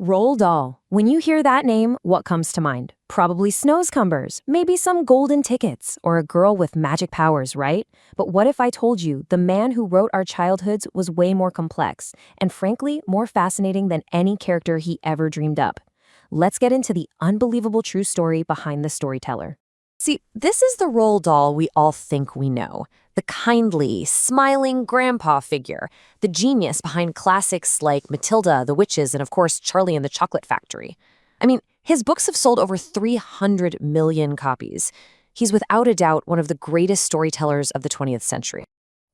Roald Dahl. When you hear that name, what comes to mind? Probably snowscumbers, maybe some golden tickets, or a girl with magic powers, right? But what if I told you the man who wrote our childhoods was way more complex, and frankly, more fascinating than any character he ever dreamed up? Let's get into the unbelievable true story behind the storyteller. See, this is the Roald Dahl we all think we know. The kindly, smiling grandpa figure, the genius behind classics like Matilda, The Witches, and of course, Charlie and the Chocolate Factory. I mean, his books have sold over 300 million copies. He's without a doubt one of the greatest storytellers of the 20th century.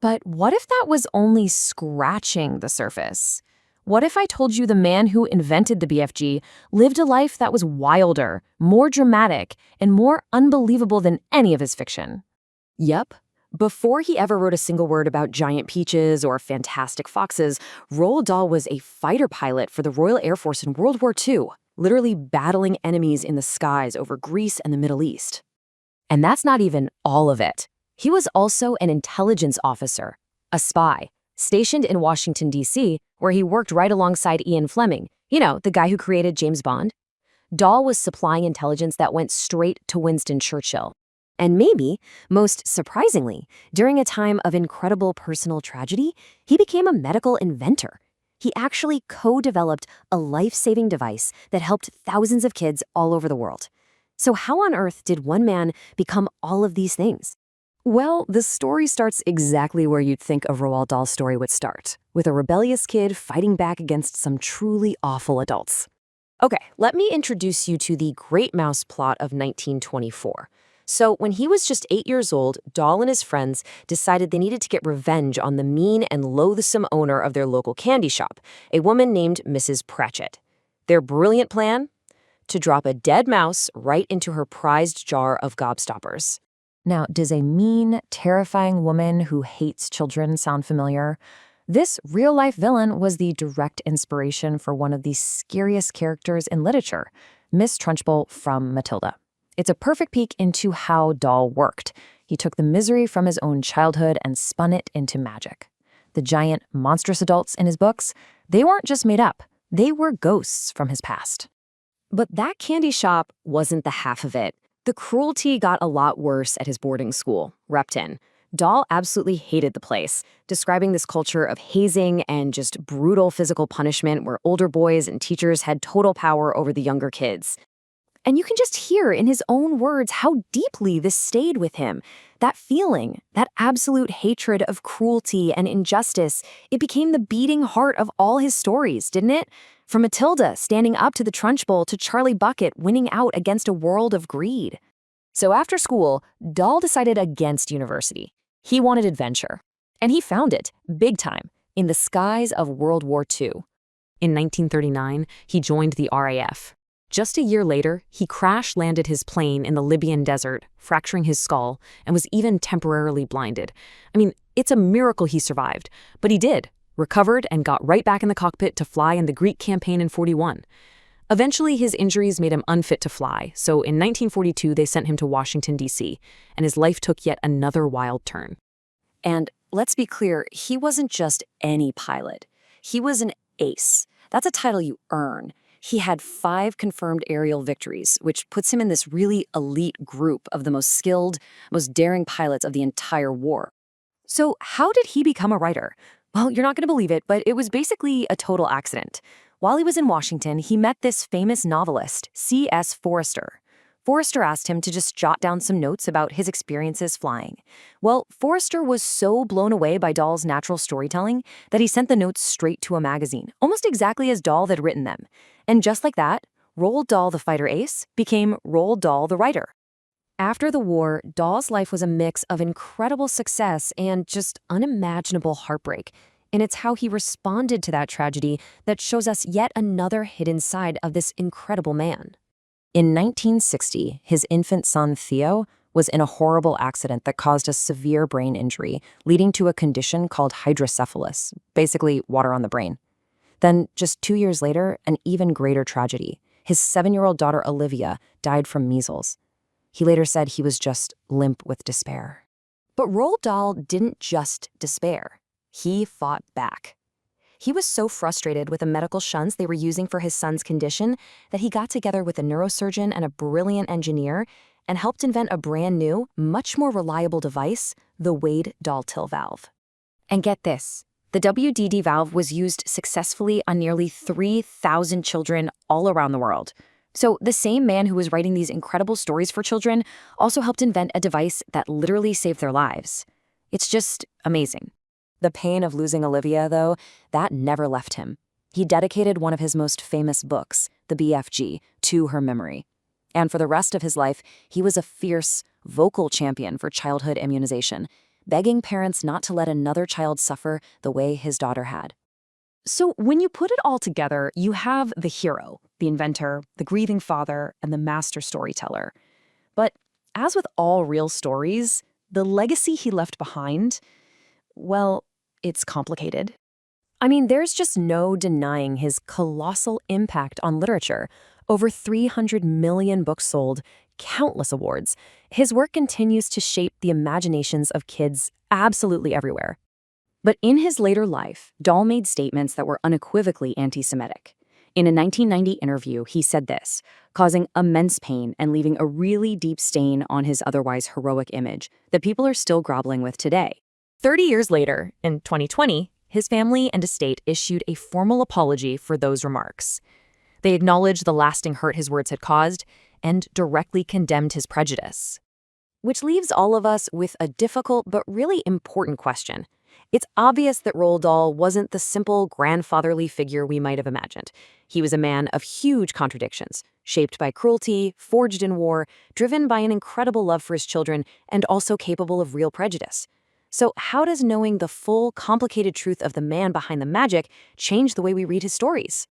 But what if that was only scratching the surface? What if I told you the man who invented the BFG lived a life that was wilder, more dramatic, and more unbelievable than any of his fiction? Yep. Before he ever wrote a single word about giant peaches or fantastic foxes, Roald Dahl was a fighter pilot for the Royal Air Force in World War II, literally battling enemies in the skies over Greece and the Middle East. And that's not even all of it. He was also an intelligence officer, a spy, stationed in Washington, D.C., where he worked right alongside Ian Fleming, the guy who created James Bond. Dahl was supplying intelligence that went straight to Winston Churchill. And maybe, most surprisingly, during a time of incredible personal tragedy, he became a medical inventor. He actually co-developed a life-saving device that helped thousands of kids all over the world. So how on earth did one man become all of these things? Well, the story starts exactly where you'd think a Roald Dahl story would start, with a rebellious kid fighting back against some truly awful adults. Okay, let me introduce you to the Great Mouse plot of 1924. So when he was just 8 years old, Dahl and his friends decided they needed to get revenge on the mean and loathsome owner of their local candy shop, a woman named Mrs. Pratchett. Their brilliant plan? To drop a dead mouse right into her prized jar of gobstoppers. Now, does a mean, terrifying woman who hates children sound familiar? This real-life villain was the direct inspiration for one of the scariest characters in literature, Miss Trunchbull from Matilda. It's a perfect peek into how Dahl worked. He took the misery from his own childhood and spun it into magic. The giant, monstrous adults in his books, they weren't just made up. They were ghosts from his past. But that candy shop wasn't the half of it. The cruelty got a lot worse at his boarding school, Repton. Dahl absolutely hated the place, describing this culture of hazing and just brutal physical punishment where older boys and teachers had total power over the younger kids. And you can just hear in his own words how deeply this stayed with him. That feeling, that absolute hatred of cruelty and injustice, it became the beating heart of all his stories, didn't it? From Matilda standing up to the Trunchbull to Charlie Bucket winning out against a world of greed. So after school, Dahl decided against university. He wanted adventure. And he found it, big time, in the skies of World War II. In 1939, he joined the RAF. Just a year later, he crash-landed his plane in the Libyan desert, fracturing his skull, and was even temporarily blinded. I mean, it's a miracle he survived, but he did, recovered, and got right back in the cockpit to fly in the Greek campaign in '41. Eventually, his injuries made him unfit to fly, so in 1942 they sent him to Washington, D.C., and his life took yet another wild turn. And let's be clear, he wasn't just any pilot. He was an ace. That's a title you earn. He had 5 confirmed aerial victories, which puts him in this really elite group of the most skilled, most daring pilots of the entire war. So how did he become a writer? Well, you're not going to believe it, but it was basically a total accident. While he was in Washington, he met this famous novelist, C.S. Forester. Forester asked him to just jot down some notes about his experiences flying. Well, Forester was so blown away by Dahl's natural storytelling that he sent the notes straight to a magazine, almost exactly as Dahl had written them. And just like that, Roald Dahl the fighter ace became Roald Dahl the writer. After the war, Dahl's life was a mix of incredible success and just unimaginable heartbreak. And it's how he responded to that tragedy that shows us yet another hidden side of this incredible man. In 1960, his infant son Theo was in a horrible accident that caused a severe brain injury, leading to a condition called hydrocephalus, basically water on the brain. Then, just 2 years later, an even greater tragedy. His 7-year-old daughter Olivia died from measles. He later said he was just limp with despair. But Roald Dahl didn't just despair. He fought back. He was so frustrated with the medical shunts they were using for his son's condition that he got together with a neurosurgeon and a brilliant engineer and helped invent a brand new, much more reliable device, the Wade-Dahl valve. And get this, the WDD valve was used successfully on nearly 3,000 children all around the world. So the same man who was writing these incredible stories for children also helped invent a device that literally saved their lives. It's just amazing. The pain of losing Olivia, though, that never left him. He dedicated one of his most famous books, the BFG, to her memory. And for the rest of his life, he was a fierce, vocal champion for childhood immunization, begging parents not to let another child suffer the way his daughter had. So when you put it all together, you have the hero, the inventor, the grieving father, and the master storyteller. But as with all real stories, the legacy he left behind, well, it's complicated. I mean, there's just no denying his colossal impact on literature. Over 300 million books sold, countless awards. His work continues to shape the imaginations of kids absolutely everywhere. But in his later life, Dahl made statements that were unequivocally anti-Semitic. In a 1990 interview, he said this, causing immense pain and leaving a really deep stain on his otherwise heroic image that people are still grappling with today. 30 years later, in 2020, his family and estate issued a formal apology for those remarks. They acknowledged the lasting hurt his words had caused and directly condemned his prejudice. Which leaves all of us with a difficult but really important question. It's obvious that Roald Dahl wasn't the simple grandfatherly figure we might have imagined. He was a man of huge contradictions, shaped by cruelty, forged in war, driven by an incredible love for his children, and also capable of real prejudice. So how does knowing the full, complicated truth of the man behind the magic change the way we read his stories?